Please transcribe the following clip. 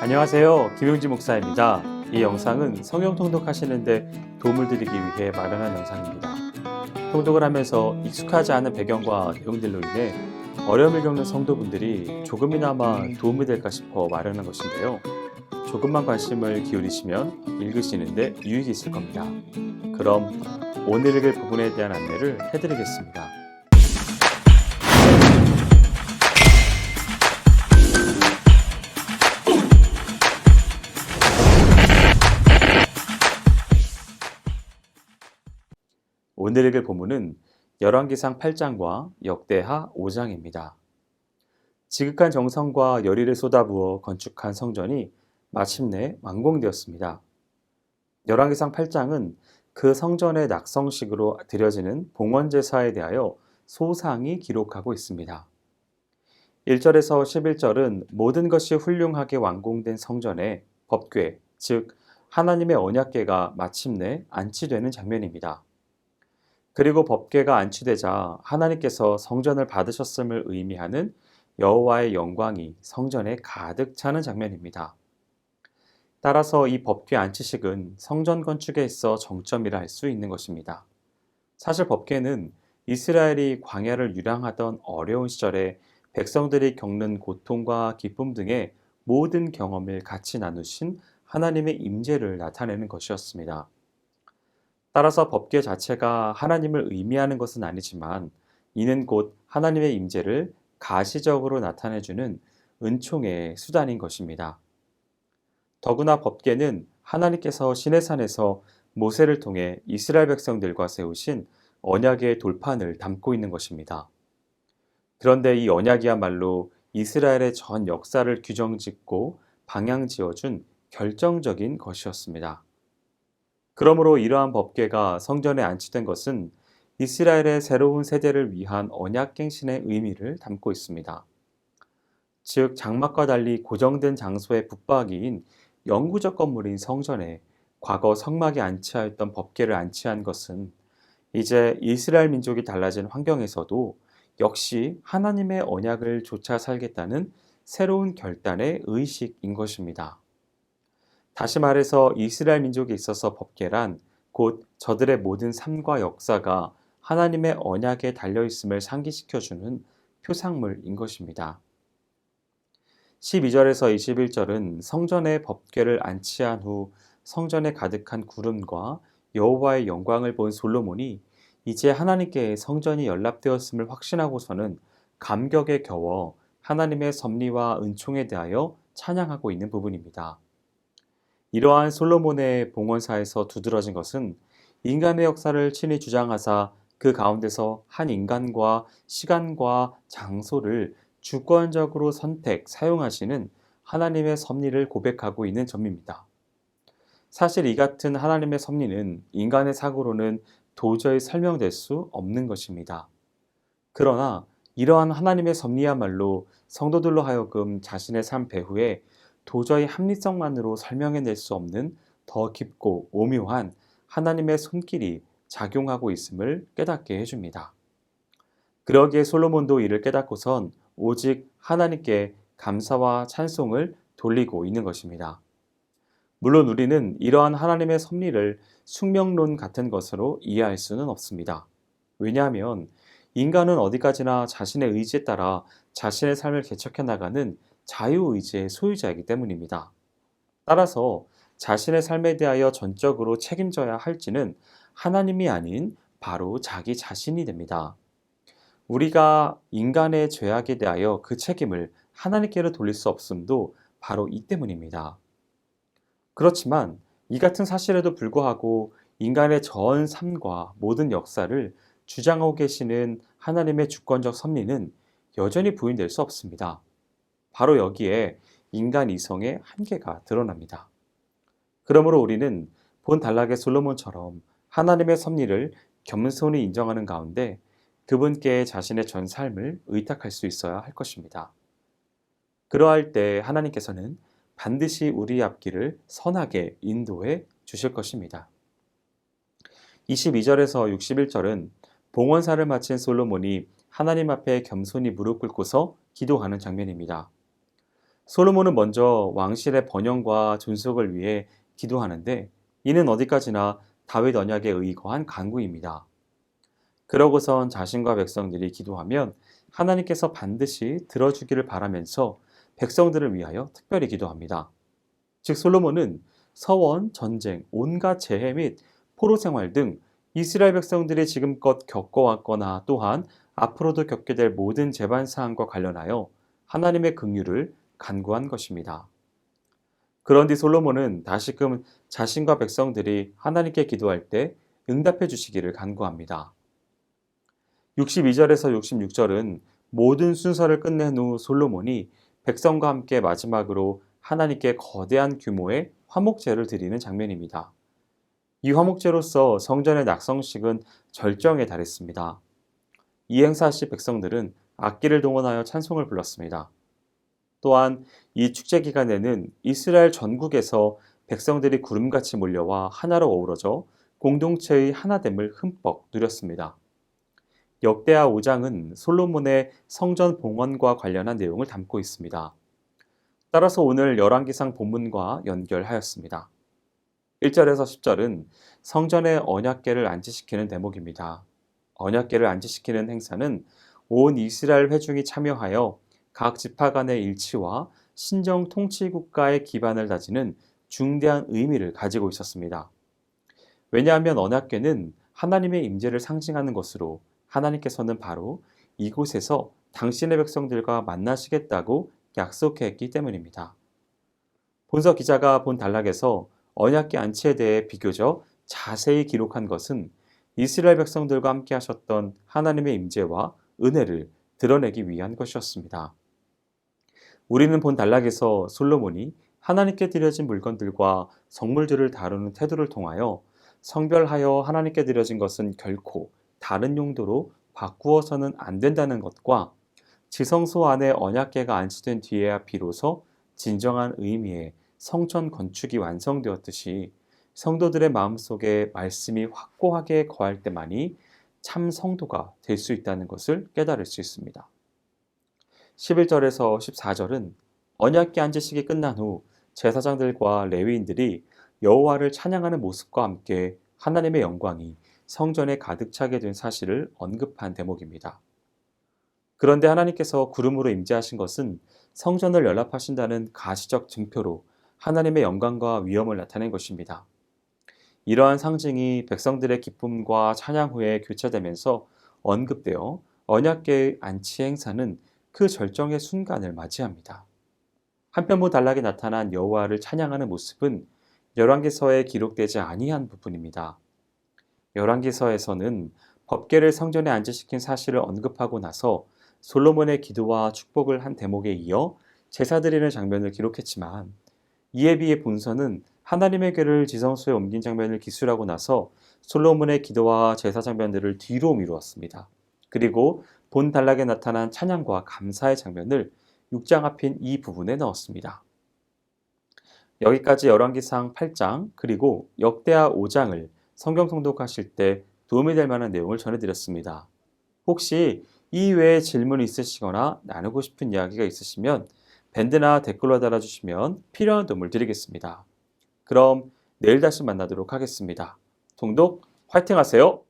안녕하세요. 김용지 목사입니다. 이 영상은 성경 통독하시는데 도움을 드리기 위해 마련한 영상입니다. 통독을 하면서 익숙하지 않은 배경과 내용들로 인해 어려움을 겪는 성도분들이 조금이나마 도움이 될까 싶어 마련한 것인데요. 조금만 관심을 기울이시면 읽으시는데 유익이 있을 겁니다. 그럼 오늘 읽을 부분에 대한 안내를 해드리겠습니다. 오늘 읽을 본문은 열왕기상 8장과 역대하 5장입니다. 지극한 정성과 열의를 쏟아부어 건축한 성전이 마침내 완공되었습니다. 열왕기상 8장은 그 성전의 낙성식으로 드려지는 봉헌제사에 대하여 소상히 기록하고 있습니다. 1절에서 11절은 모든 것이 훌륭하게 완공된 성전에 법궤, 즉 하나님의 언약궤가 마침내 안치되는 장면입니다. 그리고 법궤가 안치되자 하나님께서 성전을 받으셨음을 의미하는 여호와의 영광이 성전에 가득 차는 장면입니다. 따라서 이 법궤 안치식은 성전 건축에 있어 정점이라 할 수 있는 것입니다. 사실 법궤는 이스라엘이 광야를 유랑하던 어려운 시절에 백성들이 겪는 고통과 기쁨 등의 모든 경험을 같이 나누신 하나님의 임재를 나타내는 것이었습니다. 따라서 법궤 자체가 하나님을 의미하는 것은 아니지만 이는 곧 하나님의 임재를 가시적으로 나타내주는 은총의 수단인 것입니다. 더구나 법궤는 하나님께서 시내산에서 모세를 통해 이스라엘 백성들과 세우신 언약의 돌판을 담고 있는 것입니다. 그런데 이 언약이야말로 이스라엘의 전 역사를 규정짓고 방향지어준 결정적인 것이었습니다. 그러므로 이러한 법궤가 성전에 안치된 것은 이스라엘의 새로운 세대를 위한 언약갱신의 의미를 담고 있습니다. 즉 장막과 달리 고정된 장소의 붙박이인 영구적 건물인 성전에 과거 성막에 안치하였던 법궤를 안치한 것은 이제 이스라엘 민족이 달라진 환경에서도 역시 하나님의 언약을 좇아 살겠다는 새로운 결단의 의식인 것입니다. 다시 말해서 이스라엘 민족에 있어서 법궤란 곧 저들의 모든 삶과 역사가 하나님의 언약에 달려있음을 상기시켜주는 표상물인 것입니다. 12절에서 21절은 성전에 법궤를 안치한 후 성전에 가득한 구름과 여호와의 영광을 본 솔로몬이 이제 하나님께 성전이 연락되었음을 확신하고서는 감격에 겨워 하나님의 섭리와 은총에 대하여 찬양하고 있는 부분입니다. 이러한 솔로몬의 봉헌사에서 두드러진 것은 인간의 역사를 친히 주장하사 그 가운데서 한 인간과 시간과 장소를 주권적으로 선택, 사용하시는 하나님의 섭리를 고백하고 있는 점입니다. 사실 이 같은 하나님의 섭리는 인간의 사고로는 도저히 설명될 수 없는 것입니다. 그러나 이러한 하나님의 섭리야말로 성도들로 하여금 자신의 삶 배후에 도저히 합리성만으로 설명해낼 수 없는 더 깊고 오묘한 하나님의 손길이 작용하고 있음을 깨닫게 해줍니다. 그러기에 솔로몬도 이를 깨닫고선 오직 하나님께 감사와 찬송을 돌리고 있는 것입니다. 물론 우리는 이러한 하나님의 섭리를 숙명론 같은 것으로 이해할 수는 없습니다. 왜냐하면 인간은 어디까지나 자신의 의지에 따라 자신의 삶을 개척해 나가는 자유의지의 소유자이기 때문입니다. 따라서 자신의 삶에 대하여 전적으로 책임져야 할지는 하나님이 아닌 바로 자기 자신이 됩니다. 우리가 인간의 죄악에 대하여 그 책임을 하나님께로 돌릴 수 없음도 바로 이 때문입니다. 그렇지만 이 같은 사실에도 불구하고 인간의 전 삶과 모든 역사를 주장하고 계시는 하나님의 주권적 섭리는 여전히 부인될 수 없습니다. 바로 여기에 인간 이성의 한계가 드러납니다. 그러므로 우리는 본 단락의 솔로몬처럼 하나님의 섭리를 겸손히 인정하는 가운데 그분께 자신의 전 삶을 의탁할 수 있어야 할 것입니다. 그러할 때 하나님께서는 반드시 우리 앞길을 선하게 인도해 주실 것입니다. 22절에서 61절은 봉헌사를 마친 솔로몬이 하나님 앞에 겸손히 무릎 꿇고서 기도하는 장면입니다. 솔로몬은 먼저 왕실의 번영과 존속을 위해 기도하는데 이는 어디까지나 다윗 언약에 의거한 간구입니다. 그러고선 자신과 백성들이 기도하면 하나님께서 반드시 들어주기를 바라면서 백성들을 위하여 특별히 기도합니다. 즉 솔로몬은 서원, 전쟁, 온갖 재해 및 포로 생활 등 이스라엘 백성들이 지금껏 겪어왔거나 또한 앞으로도 겪게 될 모든 재반 사항과 관련하여 하나님의 긍휼을 간구한 것입니다. 그런 뒤 솔로몬은 다시금 자신과 백성들이 하나님께 기도할 때 응답해 주시기를 간구합니다. 62절에서 66절은 모든 순서를 끝낸 후 솔로몬이 백성과 함께 마지막으로 하나님께 거대한 규모의 화목제를 드리는 장면입니다. 이 화목제로서 성전의 낙성식은 절정에 달했습니다. 이 행사 시 백성들은 악기를 동원하여 찬송을 불렀습니다. 또한 이 축제 기간에는 이스라엘 전국에서 백성들이 구름같이 몰려와 하나로 어우러져 공동체의 하나됨을 흠뻑 누렸습니다. 역대하 5장은 솔로몬의 성전 봉헌과 관련한 내용을 담고 있습니다. 따라서 오늘 열왕기상 본문과 연결하였습니다. 1절에서 10절은 성전의 언약궤를 안치시키는 대목입니다. 언약궤를 안치시키는 행사는 온 이스라엘 회중이 참여하여 각 지파 간의 일치와 신정 통치 국가의 기반을 다지는 중대한 의미를 가지고 있었습니다. 왜냐하면 언약궤는 하나님의 임재를 상징하는 것으로 하나님께서는 바로 이곳에서 당신의 백성들과 만나시겠다고 약속했기 때문입니다. 본서 기자가 본 단락에서 언약궤 안치에 대해 비교적 자세히 기록한 것은 이스라엘 백성들과 함께 하셨던 하나님의 임재와 은혜를 드러내기 위한 것이었습니다. 우리는 본 단락에서 솔로몬이 하나님께 드려진 물건들과 성물들을 다루는 태도를 통하여 성별하여 하나님께 드려진 것은 결코 다른 용도로 바꾸어서는 안 된다는 것과 지성소 안에 언약궤가 안치된 뒤에야 비로소 진정한 의미의 성전 건축이 완성되었듯이 성도들의 마음속에 말씀이 확고하게 거할 때만이 참 성도가 될 수 있다는 것을 깨달을 수 있습니다. 11절에서 14절은 언약궤 안치식이 끝난 후 제사장들과 레위인들이 여호와를 찬양하는 모습과 함께 하나님의 영광이 성전에 가득 차게 된 사실을 언급한 대목입니다. 그런데 하나님께서 구름으로 임재하신 것은 성전을 연합하신다는 가시적 증표로 하나님의 영광과 위엄을 나타낸 것입니다. 이러한 상징이 백성들의 기쁨과 찬양 후에 교체되면서 언급되어 언약궤의 안치 행사는 그 절정의 순간을 맞이합니다. 한편 본 단락에 나타난 여호와를 찬양하는 모습은 열왕기서에 기록되지 아니한 부분입니다. 열왕기서에서는 법궤를 성전에 안치시킨 사실을 언급하고 나서 솔로몬의 기도와 축복을 한 대목에 이어 제사 드리는 장면을 기록했지만 이에 비해 본서는 하나님의 궤를 지성소에 옮긴 장면을 기술하고 나서 솔로몬의 기도와 제사 장면들을 뒤로 미루었습니다. 그리고 본 단락에 나타난 찬양과 감사의 장면을 6장 앞인 이 부분에 넣었습니다. 여기까지 열왕기상 8장 그리고 역대하 5장을 성경 통독하실 때 도움이 될 만한 내용을 전해드렸습니다. 혹시 이 외에 질문이 있으시거나 나누고 싶은 이야기가 있으시면 밴드나 댓글로 달아주시면 필요한 도움을 드리겠습니다. 그럼 내일 다시 만나도록 하겠습니다. 통독 화이팅 하세요!